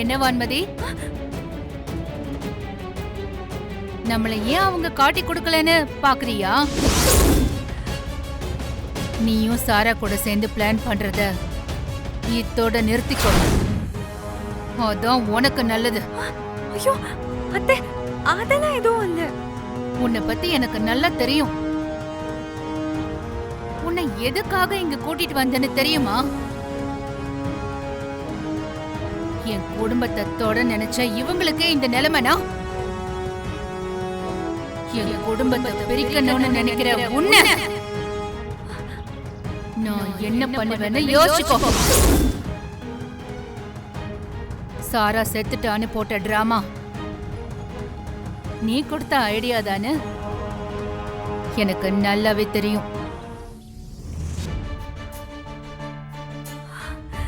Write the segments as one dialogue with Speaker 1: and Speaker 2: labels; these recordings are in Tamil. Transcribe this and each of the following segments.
Speaker 1: என்ன வான்மதி, நம்மள ஏன் அவங்க காட்டி கொடுக்கலன்னு பாக்குறியா? நீயும் சாரா கூட சேர்ந்து பிளான் பண்றத இத்தோட நிறுத்திக்கோ. அதான் உனக்கு நல்லது.
Speaker 2: ஐயோ அத்தை, அதெல்லாம் எதுவும் இல்ல.
Speaker 1: உன்னை பத்தி எனக்கு நல்லா தெரியும். உன்னை எதுக்காக இங்க கூட்டிட்டு வந்தேன்னு தெரியுமா? என் குடும்பத்தை தொட நினைச்ச இவங்களுக்கே இந்த நிலைமைனா, என் குடும்பத்தை பிரிக்கணும்னு நினைக்கிற உன்னை நான் என்ன பண்ணுவேன்னு யோசிச்சுக்கோ. சாரா செத்துட்டான்னு போட்ட டிராமா நீ கொடுத்த ஐடியா தானே? எனக்கு நல்லாவே தெரியும்.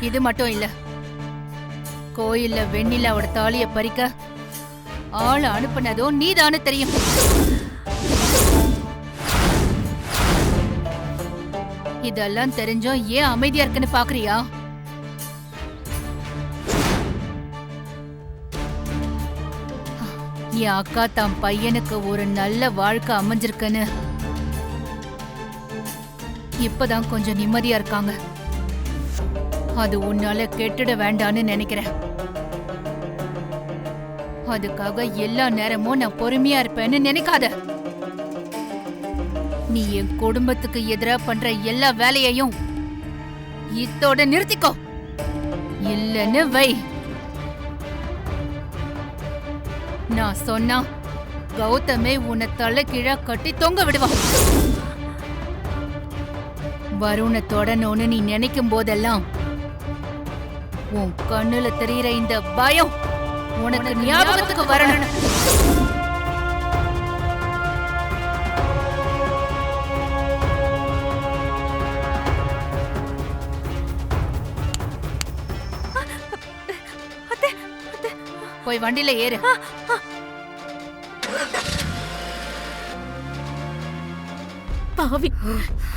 Speaker 1: இது மட்டும் இல்ல, கோயில்ல வெண்ணிலாவோட தாலிய பறிக்க ஆள் அனுப்புனதும் நீதானு தெரியும். இதெல்லாம் தெரிஞ்சும் ஏன் அமைதியா இருக்குன்னு பாக்குறியா? என் அக்கா தான் பையனுக்கு ஒரு நல்ல வாழ்க்கை அமைஞ்சிருக்குன்னு இப்பதான் கொஞ்சம் நிம்மதியா இருக்காங்க. அது உன்னால கெட்டுட வேண்டான்னு நினைக்கிறேன். அதுக்காக எல்லா நேரமும் நான் பொறுமையா இருப்பேன்னு நினைக்காத. நீ என் குடும்பத்துக்கு எதிரா பண்ற எல்லா வேலையையும் இத்தோட நிறுத்திக்கோ. இல்லன்னு வை. நான் சொன்னா கௌதமே உன்னை தலை கீழா கட்டி தொங்க விடுவான். வருணை தொடணும்னு நீ நினைக்கும் போதெல்லாம் உன் கண்ணுல தெரியுற இந்த பயம் உனக்கு ஞாபகத்துக்கு வரணும். போய் வண்டியில ஏறு.
Speaker 2: பாவி,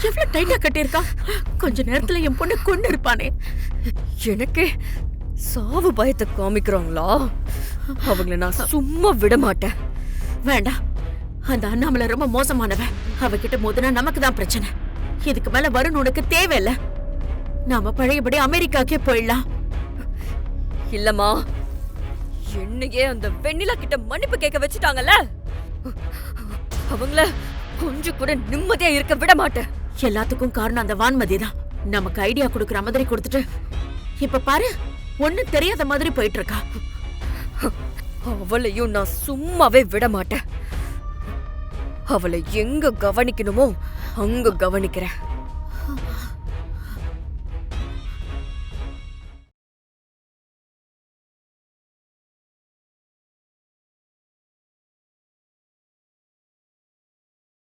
Speaker 2: எவ்வளவு டைட்டா கட்டியிருக்கா. கொஞ்ச நேரத்துல என் பொண்ணு கொண்டு இருப்பானே.
Speaker 3: எனக்கு சாவு பயத்தை காமிக்கிறாங்களா? அவங்கள நான் சும்மா விட மாட்டேன்.
Speaker 2: வேண்டாம், அந்த அண்ணாமலை ரொம்ப மோசமானவ. அவகிட்ட மோதினா நமக்கு தான் பிரச்சனை. இதுக்கு மேல வருண் உனக்கு தேவையில்ல. நாம பழையபடி அமெரிக்காக்கே போயிடலாம்.
Speaker 3: இல்லம்மா, என்னையே அந்த வெண்ணிலா கிட்ட மன்னிப்பு கேட்க வச்சுட்டாங்கல்ல, அவங்கள கொஞ்சம் கூட நிம்மதியா இருக்க விட மாட்டேன்.
Speaker 2: எல்லாத்துக்கும் காரணம் அந்த வான்மதி தான். நமக்கு ஐடியா கொடுக்கற மாதிரி கொடுத்துட்டு இப்ப பாரு, ஒண்ணும் தெரியாத மாதிரி போயிட்டு இருக்கா.
Speaker 3: அவளையும் நான் சும்மாவே விட மாட்டேன். அவளை எங்க கவனிக்கணுமோ அங்க கவனிக்கிறேன்.